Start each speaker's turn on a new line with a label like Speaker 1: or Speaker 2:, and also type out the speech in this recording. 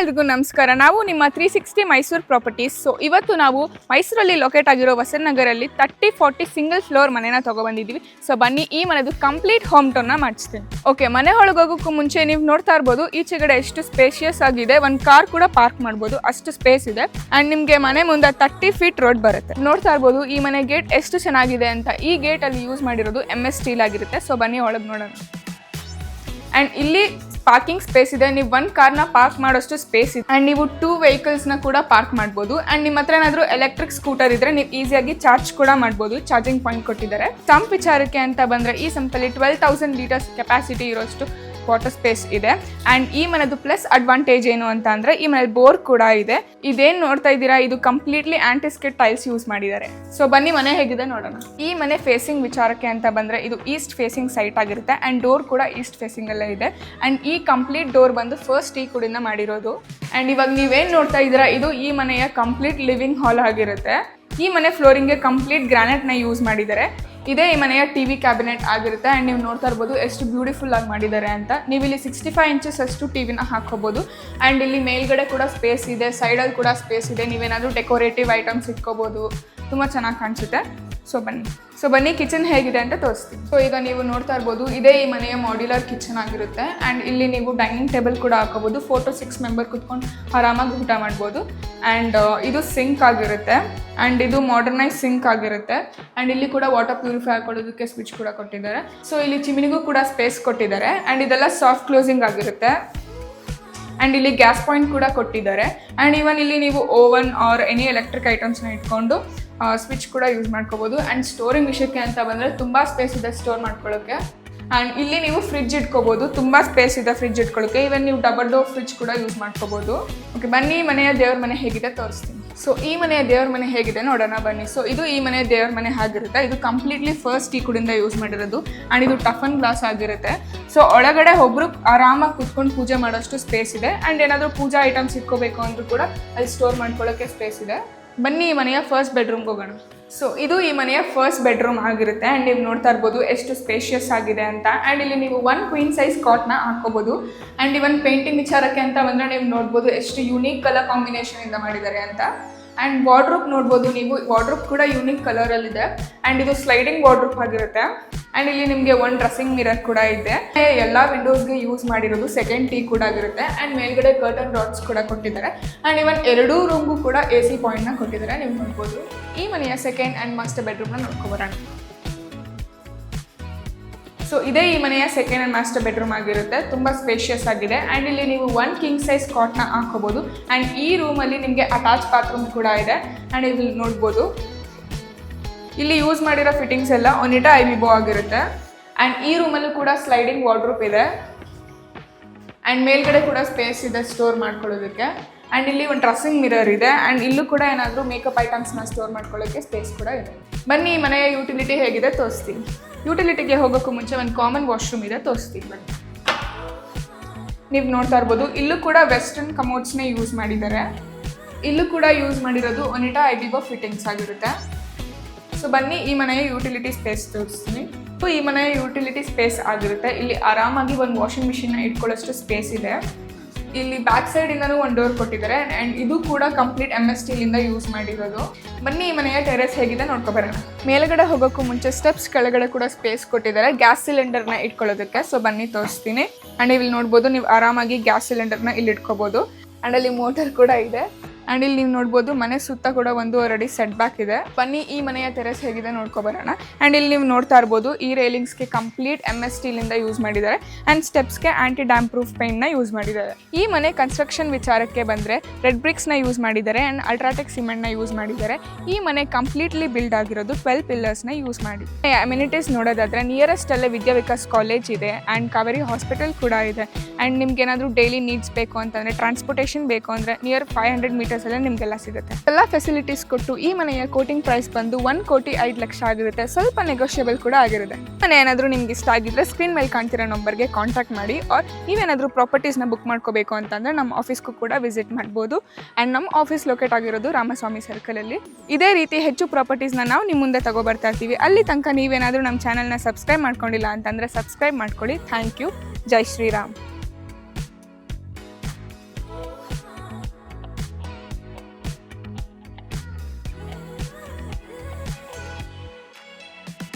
Speaker 1: ಎಲ್ರಿಗೂ ನಮಸ್ಕಾರ. ನಾವು ನಿಮ್ಮ 360 ಮೈಸೂರು ಪ್ರಾಪರ್ಟೀಸ್. ಸೊ ಇವತ್ತು ನಾವು ಮೈಸೂರಲ್ಲಿ ಲೊಕೇಟ್ ಆಗಿರೋ ವಸಂತನಗರಲ್ಲಿ 30-40 ಸಿಂಗಲ್ ಫ್ಲೋರ್ ಮನೆನ ತಗೊಬಂದಿದ್ದೀವಿ. ಸೊ ಬನ್ನಿ ಈ ಮನೆದು ಕಂಪ್ಲೀಟ್ ಹೋಮ್ ಟೂರ್ನ ಮಾಡಿಸ್ತೀನಿ. ಓಕೆ, ಮನೆ ಒಳಗೆ ಹೋಗೋಕ್ಕೂ ಮುಂಚೆ ನೀವು ನೋಡ್ತಾ ಇರ್ಬೋದು ಈಚೆಗಡೆ ಎಷ್ಟು ಸ್ಪೇಷಿಯಸ್ ಆಗಿದೆ. ಒಂದು ಕಾರ್ ಕೂಡ ಪಾರ್ಕ್ ಮಾಡ್ಬೋದು, ಅಷ್ಟು ಸ್ಪೇಸ್ ಇದೆ. ಆ್ಯಂಡ್ ನಿಮಗೆ ಮನೆ ಮುಂದೆ 30 ಫೀಟ್ ರೋಡ್ ಬರುತ್ತೆ. ನೋಡ್ತಾ ಇರ್ಬೋದು ಈ ಮನೆ ಗೇಟ್ ಎಷ್ಟು ಚೆನ್ನಾಗಿದೆ ಅಂತ. ಈ ಗೇಟಲ್ಲಿ ಯೂಸ್ ಮಾಡಿರೋದು MS ಸ್ಟೀಲ್ ಆಗಿರುತ್ತೆ. ಸೊ ಬನ್ನಿ ಒಳಗೆ ನೋಡೋಣ. ಆ್ಯಂಡ್ ಇಲ್ಲಿ ಪಾರ್ಕಿಂಗ್ ಸ್ಪೇಸ್ ಇದೆ. ನೀವು ಒಂದು ಕಾರ್ನ ಪಾರ್ಕ್ ಮಾಡೋಷ್ಟು ಸ್ಪೇಸ್ ಇದೆ. ಆ್ಯಂಡ್ ನೀವು 2 ವೆಹಿಕಲ್ಸ್ನ ಕೂಡ ಪಾರ್ಕ್ ಮಾಡ್ಬೋದು. ಆ್ಯಂಡ್ ನಿಮ್ಮ ಹತ್ರ ಏನಾದರೂ ಎಲೆಕ್ಟ್ರಿಕ್ ಸ್ಕೂಟರ್ ಇದ್ರೆ ನೀವು ಈಸಿಯಾಗಿ ಚಾರ್ಜ್ ಕೂಡ ಮಾಡ್ಬೋದು. ಚಾರ್ಜಿಂಗ್ ಪಾಯಿಂಟ್ ಕೊಟ್ಟಿದ್ದಾರೆ. ಸಂಪ್ ವಿಚಾರಕ್ಕೆ ಅಂತ ಬಂದರೆ ಈ ಸಂಪಲ್ಲಿ 12,000 ಲೀಟರ್ಸ್ ಕೆಪಾಸಿಟಿ ಇರೋಷ್ಟು ವಾಟರ್ ಸ್ಪೇಸ್ ಇದೆ. ಆ್ಯಂಡ್ ಈ ಮನೆದು ಪ್ಲಸ್ ಅಡ್ವಾಂಟೇಜ್ ಏನು ಅಂತ ಅಂದರೆ ಈ ಮನೇಲಿ ಬೋರ್ ಕೂಡ ಇದೆ. ಇದೇನು ನೋಡ್ತಾ ಇದ್ದೀರಾ ಇದು ಕಂಪ್ಲೀಟ್ಲಿ ಆಂಟಿಸ್ಕಿಡ್ ಟೈಲ್ಸ್ ಯೂಸ್ ಮಾಡಿದ್ದಾರೆ. ಸೊ ಬನ್ನಿ ಮನೆ ಹೇಗಿದೆ ನೋಡೋಣ. ಈ ಮನೆ ಫೇಸಿಂಗ್ ವಿಚಾರಕ್ಕೆ ಅಂತ ಬಂದರೆ ಇದು ಈಸ್ಟ್ ಫೇಸಿಂಗ್ ಸೈಟ್ ಆಗಿರುತ್ತೆ. ಆ್ಯಂಡ್ ಡೋರ್ ಕೂಡ ಈಸ್ಟ್ ಫೇಸಿಂಗಲ್ಲೇ ಇದೆ. ಆ್ಯಂಡ್ ಈ ಕಂಪ್ಲೀಟ್ ಡೋರ್ ಬಂದು ಫಸ್ಟ್ ಟೀ ಕುಡಿಂದ ಮಾಡಿರೋದು. ಆ್ಯಂಡ್ ಇವಾಗ ನೀವೇನು ನೋಡ್ತಾ ಇದ್ದೀರಾ ಇದು ಈ ಮನೆಯ ಕಂಪ್ಲೀಟ್ ಲಿವಿಂಗ್ ಹಾಲ್ ಆಗಿರುತ್ತೆ. ಈ ಮನೆ ಫ್ಲೋರಿಂಗ್ಗೆ ಕಂಪ್ಲೀಟ್ ಗ್ರಾನೈಟ್ನ ಯೂಸ್ ಮಾಡಿದ್ದಾರೆ. ಇದೇ ಈ ಮನೆಯ TV ಕ್ಯಾಬಿನೆಟ್ ಆಗಿರುತ್ತೆ. ಆ್ಯಂಡ್ ನೀವು ನೋಡ್ತಾ ಇರ್ಬೋದು ಎಷ್ಟು ಬ್ಯೂಟಿಫುಲ್ ಆಗಿ ಮಾಡಿದ್ದಾರೆ ಅಂತ. ನೀವು ಇಲ್ಲಿ 65 ಇಂಚಸ್ ಅಷ್ಟು ಟಿವಿನ ಹಾಕೋಬೋದು. ಆ್ಯಂಡ್ ಇಲ್ಲಿ ಮೇಲ್ಗಡೆ ಕೂಡ ಸ್ಪೇಸ್ ಇದೆ, ಸೈಡಲ್ಲಿ ಕೂಡ ಸ್ಪೇಸ್ ಇದೆ. ನೀವೇನಾದರೂ ಡೆಕೋರೇಟಿವ್ ಐಟಮ್ಸ್ ಇಟ್ಕೋಬೋದು, ತುಂಬ ಚೆನ್ನಾಗಿ ಕಾಣಿಸುತ್ತೆ. ಸೊ ಬನ್ನಿ ಕಿಚನ್ ಹೇಗಿದೆ ಅಂತ ತೋರಿಸ್ತೀನಿ. ಸೊ ಈಗ ನೀವು ನೋಡ್ತಾ ಇರ್ಬೋದು ಇದೇ ಈ ಮನೆಯ ಮಾಡ್ಯುಲರ್ ಕಿಚನ್ ಆಗಿರುತ್ತೆ. ಆ್ಯಂಡ್ ಇಲ್ಲಿ ನೀವು ಡೈನಿಂಗ್ ಟೇಬಲ್ ಕೂಡ ಹಾಕೋಬೋದು. 4 to 6 ಮೆಂಬರ್ ಕುತ್ಕೊಂಡು ಆರಾಮಾಗಿ ಊಟ ಮಾಡ್ಬೋದು. ಆ್ಯಂಡ್ ಇದು ಸಿಂಕ್ ಆಗಿರುತ್ತೆ. ಆ್ಯಂಡ್ ಇದು ಮಾಡರ್ನೈಸ್ ಸಿಂಕ್ ಆಗಿರುತ್ತೆ. ಆ್ಯಂಡ್ ಇಲ್ಲಿ ಕೂಡ ವಾಟರ್ ಪ್ಯೂರಿಫೈ ಹಾಕೊಳ್ಳೋದಕ್ಕೆ ಸ್ವಿಚ್ ಕೂಡ ಕೊಟ್ಟಿದ್ದಾರೆ. ಸೊ ಇಲ್ಲಿ ಚಿಮಿನಿಗೂ ಕೂಡ ಸ್ಪೇಸ್ ಕೊಟ್ಟಿದ್ದಾರೆ. ಆ್ಯಂಡ್ ಇದೆಲ್ಲ ಸಾಫ್ಟ್ ಕ್ಲೋಸಿಂಗ್ ಆಗಿರುತ್ತೆ. ಆ್ಯಂಡ್ ಇಲ್ಲಿ ಗ್ಯಾಸ್ ಪಾಯಿಂಟ್ ಕೂಡ ಕೊಟ್ಟಿದ್ದಾರೆ. ಆ್ಯಂಡ್ ಈವನ್ ಇಲ್ಲಿ ನೀವು ಓವನ್ ಆರ್ ಎನಿ ಎಲೆಕ್ಟ್ರಿಕ್ ಐಟಮ್ಸ್ನ ಇಟ್ಕೊಂಡು ಸ್ವಿಚ್ ಕೂಡ ಯೂಸ್ ಮಾಡ್ಕೋಬೋದು. ಆ್ಯಂಡ್ ಸ್ಟೋರಿಂಗ್ ವಿಷಯಕ್ಕೆ ಅಂತ ಬಂದರೆ ತುಂಬ ಸ್ಪೇಸ್ ಇದೆ ಸ್ಟೋರ್ ಮಾಡ್ಕೊಳ್ಳೋಕ್ಕೆ. ಆ್ಯಂಡ್ ಇಲ್ಲಿ ನೀವು ಫ್ರಿಡ್ಜ್ ಇಟ್ಕೋಬೋದು, ತುಂಬ ಸ್ಪೇಸ್ ಇದೆ ಫ್ರಿಡ್ಜ್ ಇಟ್ಕೊಳ್ಳೋಕ್ಕೆ. ಈವನ್ ನೀವು ಡಬಲ್ ಡೋರ್ ಫ್ರಿಡ್ಜ್ ಕೂಡ ಯೂಸ್ ಮಾಡ್ಕೋಬೋದು. ಓಕೆ, ಬನ್ನಿ ಮನೆಯ ದೇವ್ರ ಮನೆ ಹೇಗಿದೆ ತೋರಿಸ್ತೀನಿ. ಸೊ ಈ ಮನೆಯ ದೇವ್ರ ಮನೆ ಹೇಗಿದೆ ನೋಡೋಣ ಬನ್ನಿ. ಸೊ ಇದು ಈ ಮನೆಯ ದೇವ್ರ ಮನೆ ಆಗಿರುತ್ತೆ. ಇದು ಕಂಪ್ಲೀಟ್ಲಿ ಫಸ್ಟ್ ಟೀ ಕುಡಿಂದ ಯೂಸ್ ಮಾಡಿರೋದು. ಆ್ಯಂಡ್ ಇದು ಟಫನ್ ಗ್ಲಾಸ್ ಆಗಿರುತ್ತೆ. ಸೊ ಒಳಗಡೆ ಒಬ್ಬರು ಆರಾಮಾಗಿ ಕುತ್ಕೊಂಡು ಪೂಜೆ ಮಾಡೋಷ್ಟು ಸ್ಪೇಸ್ ಇದೆ. ಆ್ಯಂಡ್ ಏನಾದರೂ ಪೂಜಾ ಐಟಮ್ಸ್ ಇಟ್ಕೋಬೇಕು ಅಂದರೂ ಕೂಡ ಅಲ್ಲಿ ಸ್ಟೋರ್ ಮಾಡ್ಕೊಳ್ಳೋಕ್ಕೆ ಸ್ಪೇಸ್ ಇದೆ. ಬನ್ನಿ ಈ ಮನೆಯ ಫಸ್ಟ್ ಬೆಡ್ರೂಮ್ಗೆ ಹೋಗೋಣ. ಸೊ ಇದು ಈ ಮನೆಯ ಫಸ್ಟ್ ಬೆಡ್ರೂಮ್ ಆಗಿರುತ್ತೆ. ಆ್ಯಂಡ್ ನೀವು ನೋಡ್ತಾ ಇರ್ಬೋದು ಎಷ್ಟು ಸ್ಪೇಷಿಯಸ್ ಆಗಿದೆ ಅಂತ. ಆ್ಯಂಡ್ ಇಲ್ಲಿ ನೀವು 1 ಕ್ವೀನ್ ಸೈಜ್ ಕಾಟ್ನ ಹಾಕೋಬೋದು. ಆ್ಯಂಡ್ ಇವನ್ ಪೇಂಟಿಂಗ್ ವಿಚಾರಕ್ಕೆ ಅಂತ ಬಂದರೆ ನೀವು ನೋಡ್ಬೋದು ಎಷ್ಟು ಯೂನಿಕ್ ಕಲರ್ ಕಾಂಬಿನೇಷನಿಂದ ಮಾಡಿದ್ದಾರೆ ಅಂತ. ಆ್ಯಂಡ್ ವಾರ್ಡ್ರೋಬ್ ನೋಡ್ಬೋದು ನೀವು. ವಾರ್ಡ್ರೋಬ್ ಕೂಡ ಯೂನಿಕ್ ಕಲರಲ್ಲಿದೆ. ಆ್ಯಂಡ್ ಇದು ಸ್ಲೈಡಿಂಗ್ ವಾರ್ಡ್ರೋಬ್ ಆಗಿರುತ್ತೆ. ಆ್ಯಂಡ್ ಇಲ್ಲಿ ನಿಮಗೆ 1 ಡ್ರೆಸ್ಸಿಂಗ್ ಮಿರರ್ ಕೂಡ ಇದೆ. ಎಲ್ಲ ವಿಂಡೋಸ್ಗೆ ಯೂಸ್ ಮಾಡಿರೋದು ಸೆಕೆಂಡ್ ಟೀ ಕೂಡ ಆಗಿರುತ್ತೆ. ಆ್ಯಂಡ್ ಮೇಲ್ಗಡೆ ಕರ್ಟನ್ ರಾಡ್ಸ್ ಕೂಡ ಕೊಟ್ಟಿದ್ದಾರೆ. ಆ್ಯಂಡ್ ಇವನ್ 2 ರೂಮ್ಗೂ ಕೂಡ AC ಪಾಯಿಂಟ್ನ ಕೊಟ್ಟಿದ್ದಾರೆ. ನೀವು ನೋಡ್ಬೋದು. ಈ ಮನೆಯ ಸೆಕೆಂಡ್ ಆ್ಯಂಡ್ ಮಾಸ್ಟರ್ ಬೆಡ್ರೂಮ್ನ ನೋಡ್ಕೊಬರೋಣ. ಸೊ ಇದೇ ಈ ಮನೆಯ ಸೆಕೆಂಡ್ ಆ್ಯಂಡ್ ಮಾಸ್ಟರ್ ಬೆಡ್ರೂಮ್ ಆಗಿರುತ್ತೆ. ತುಂಬ ಸ್ಪೇಷಿಯಸ್ ಆಗಿದೆ. ಆ್ಯಂಡ್ ಇಲ್ಲಿ ನೀವು 1 ಕಿಂಗ್ ಸೈಜ್ ಕಾಟ್ನ ಹಾಕೋಬೋದು. ಆ್ಯಂಡ್ ಈ ರೂಮಲ್ಲಿ ನಿಮಗೆ ಅಟ್ಯಾಚ್ ಬಾತ್ರೂಮ್ ಕೂಡ ಇದೆ. ಆ್ಯಂಡ್ ಇಲ್ಲಿ ನೋಡ್ಬೋದು ಇಲ್ಲಿ ಯೂಸ್ ಮಾಡಿರೋ ಫಿಟ್ಟಿಂಗ್ಸ್ ಎಲ್ಲ ಒನಿಟಾ ಐವಿಬೋ ಆಗಿರುತ್ತೆ. ಆ್ಯಂಡ್ ಈ ರೂಮಲ್ಲೂ ಕೂಡ ಸ್ಲೈಡಿಂಗ್ ವಾರ್ಡ್ರೋಬ್ ಇದೆ. ಆ್ಯಂಡ್ ಮೇಲ್ಗಡೆ ಕೂಡ ಸ್ಪೇಸ್ ಇದೆ ಸ್ಟೋರ್ ಮಾಡ್ಕೊಳ್ಳೋದಕ್ಕೆ. ಆ್ಯಂಡ್ ಇಲ್ಲಿ ಒಂದು ಡ್ರೆಸ್ಸಿಂಗ್ ಮಿರರ್ ಇದೆ. ಆ್ಯಂಡ್ ಇಲ್ಲೂ ಕೂಡ ಏನಾದರೂ ಮೇಕಪ್ ಐಟಮ್ಸ್ನ ಸ್ಟೋರ್ ಮಾಡ್ಕೊಳ್ಳೋಕ್ಕೆ ಸ್ಪೇಸ್ ಕೂಡ ಇದೆ. ಬನ್ನಿ ಈ ಮನೆಯ ಯುಟಿಲಿಟಿ ಹೇಗಿದೆ ತೋರಿಸ್ತೀನಿ. ಯುಟಿಲಿಟಿಗೆ ಹೋಗೋಕ್ಕೂ ಮುಂಚೆ ಒಂದು ಕಾಮನ್ ವಾಶ್ರೂಮ್ ಇದೆ, ತೋರಿಸ್ತೀನಿ ಬನ್ನಿ. ನೀವು ನೋಡ್ತಾ ಇರ್ಬೋದು ಇಲ್ಲೂ ಕೂಡ ವೆಸ್ಟರ್ನ್ ಕಮೋಡ್ಸ್ನೇ ಯೂಸ್ ಮಾಡಿದ್ದಾರೆ. ಇಲ್ಲೂ ಕೂಡ ಯೂಸ್ ಮಾಡಿರೋದು ಒನಿಟಾ ಐವಿಬೋ ಫಿಟ್ಟಿಂಗ್ಸ್ ಆಗಿರುತ್ತೆ. ಸೊ ಬನ್ನಿ ಈ ಮನೆಯ ಯುಟಿಲಿಟಿ ಸ್ಪೇಸ್ ತೋರಿಸ್ತೀನಿ. ಸೊ ಈ ಮನೆಯ ಯುಟಿಲಿಟಿ ಸ್ಪೇಸ್ ಆಗಿರುತ್ತೆ. ಇಲ್ಲಿ ಆರಾಮಾಗಿ ಒಂದು ವಾಷಿಂಗ್ ಮಿಷಿನ್ನ ಇಟ್ಕೊಳ್ಳೋಷ್ಟು ಸ್ಪೇಸ್ ಇದೆ. ಇಲ್ಲಿ ಬ್ಯಾಕ್ ಸೈಡಿಂದನೂ ಒಂದು ಡೋರ್ ಕೊಟ್ಟಿದ್ದಾರೆ. ಆ್ಯಂಡ್ ಇದು ಕೂಡ ಕಂಪ್ಲೀಟ್ MS ಸ್ಟೀಲಿಂದ ಯೂಸ್ ಮಾಡಿರೋದು. ಬನ್ನಿ ಈ ಮನೆಯ ಟೆರೆಸ್ ಹೇಗಿದೆ ನೋಡ್ಕೊಬರೋಣ. ಮೇಲ್ಗಡೆ ಹೋಗೋಕ್ಕೂ ಮುಂಚೆ ಸ್ಟೆಪ್ಸ್ ಕೆಳಗಡೆ ಕೂಡ ಸ್ಪೇಸ್ ಕೊಟ್ಟಿದ್ದಾರೆ ಗ್ಯಾಸ್ ಸಿಲಿಂಡರ್ನ ಇಟ್ಕೊಳ್ಳೋದಕ್ಕೆ. ಸೊ ಬನ್ನಿ ತೋರಿಸ್ತೀನಿ. ಆ್ಯಂಡ್ ಇಲ್ಲಿ ನೋಡ್ಬೋದು ನೀವು ಆರಾಮಾಗಿ ಗ್ಯಾಸ್ ಸಿಲಿಂಡರ್ನ ಇಲ್ಲಿ ಇಟ್ಕೋಬೋದು. ಆ್ಯಂಡ್ ಅಲ್ಲಿ ಮೋಟರ್ ಕೂಡ ಇದೆ. ಆ್ಯಂಡ್ ಇಲ್ಲಿ ನೀವು ನೋಡ್ಬೋದು ಮನೆ ಸುತ್ತ ಕೂಡ 1.5 ಅಡಿ ಸೆಟ್ ಬ್ಯಾಕ್ ಇದೆ. ಬನ್ನಿ ಈ ಮನೆಯ ಟೆರೆಸ್ ಹೇಗಿದೆ ನೋಡ್ಕೊಬರೋಣ. ಆ್ಯಂಡ್ ಇಲ್ಲಿ ನೀವು ನೋಡ್ತಾ ಇರ್ಬೋದು ಈ ರೇಲಿಂಗ್ಸ್ಗೆ ಕಂಪ್ಲೀಟ್ MS ಸ್ಟೀಲಿಂದ ಯೂಸ್ ಮಾಡಿದ್ದಾರೆ. ಆ್ಯಂಡ್ ಸ್ಟೆಪ್ಸ್ಗೆ ಆ್ಯಂಟಿ ಡ್ಯಾಮ್ ಪ್ರೂಫ್ ಪೇಂಟ್ನ ಯೂಸ್ ಮಾಡಿದ್ದಾರೆ. ಈ ಮನೆ ಕನ್ಸ್ಟ್ರಕ್ಷನ್ ವಿಚಾರಕ್ಕೆ ಬಂದರೆ ರೆಡ್ ಬ್ರಿಕ್ಸ್ನ ಯೂಸ್ ಮಾಡಿದ್ದಾರೆ. ಆ್ಯಂಡ್ ಅಲ್ಟ್ರಾಟೆಕ್ ಸಿಮೆಂಟ್ನ ಯೂಸ್ ಮಾಡಿದ್ದಾರೆ. ಈ ಮನೆ ಕಂಪ್ಲೀಟ್ಲಿ ಬಿಲ್ಡ್ ಆಗಿರೋದು 12 ಪಿಲ್ಲರ್ಸ್ನ ಯೂಸ್ ಮಾಡಿ. ಅಮ್ಯುನಿಟೀಸ್ ನೋಡೋದಾದರೆ ನಿಯರೆಸ್ಟ್ ಅಲ್ಲೇ ವಿದ್ಯಾವಿಕಾಸ್ ಕಾಲೇಜ್ ಇದೆ. ಆ್ಯಂಡ್ ಕಾವೇರಿ ಹಾಸ್ಪಿಟಲ್ ಕೂಡ ಇದೆ. ಆ್ಯಂಡ್ ನಿಮ್ಗೆ ಏನಾದರೂ ಡೈಲಿ ನೀಡ್ಸ್ ಬೇಕು ಅಂತಂದರೆ ಟ್ರಾನ್ಸ್ಪೋರ್ಟೇಷನ್ ಬೇಕು ಅಂದರೆ ನಿಯರ್ 500 ಮೀಟರ್ಸ್ ಎಲ್ಲ ನಿಮಗೆಲ್ಲ ಸಿಗುತ್ತೆ. ಎಲ್ಲ ಫೆಸಿಲಿಟೀಸ್ ಕೊಟ್ಟು ಈ ಮನೆಯ ಕೋಟಿಂಗ್ ಪ್ರೈಸ್ ಬಂದು 1,05,00,000 ಆಗಿರುತ್ತೆ. ಸ್ವಲ್ಪ ನೆಗೋಷಿಯಬಲ್ ಕೂಡ ಆಗಿರುತ್ತೆ. ಮನೆ ಏನಾದರೂ ನಿಮ್ಗೆ ಇಷ್ಟ ಆಗಿದ್ರೆ ಸ್ಕ್ರೀನ್ ಮೇಲೆ ಕಾಣ್ತಿರೋ ನಂಬರ್ಗೆ ಕಾಂಟ್ಯಾಕ್ಟ್ ಮಾಡಿ. ಆರ್ ನೀವೇನಾದರೂ ಪ್ರಾಪರ್ಟೀಸ್ನ ಬುಕ್ ಮಾಡ್ಕೋಬೇಕು ಅಂತಂದರೆ ನಮ್ಮ ಆಫೀಸ್ಗೂ ಕೂಡ ವಿಸಿಟ್ ಮಾಡ್ಬೋದು. ಆ್ಯಂಡ್ ನಮ್ಮ ಆಫೀಸ್ ಲೊಕೇಟ್ ಆಗಿರೋದು ರಾಮಸ್ವಾಮಿ ಸರ್ಕಲಲ್ಲಿ. ಇದೇ ರೀತಿ ಹೆಚ್ಚು ಪ್ರಾಪರ್ಟೀಸ್ನ ನಾವು ನಿಮ್ಮ ಮುಂದೆ ತಗೊಬರ್ತಾ ಇರ್ತೀವಿ. ಅಲ್ಲಿ ತನಕ ನೀವೇನಾದರೂ ನಮ್ಮ ಚಾನಲ್ನ ಸಬ್ಸ್ಕ್ರೈಬ್ ಮಾಡ್ಕೊಂಡಿಲ್ಲ ಅಂತಂದರೆ ಸಬ್ಸ್ಕ್ರೈಬ್ ಮಾಡ್ಕೊಳ್ಳಿ. Thank you. ಜೈ ಶ್ರೀರಾಮ್.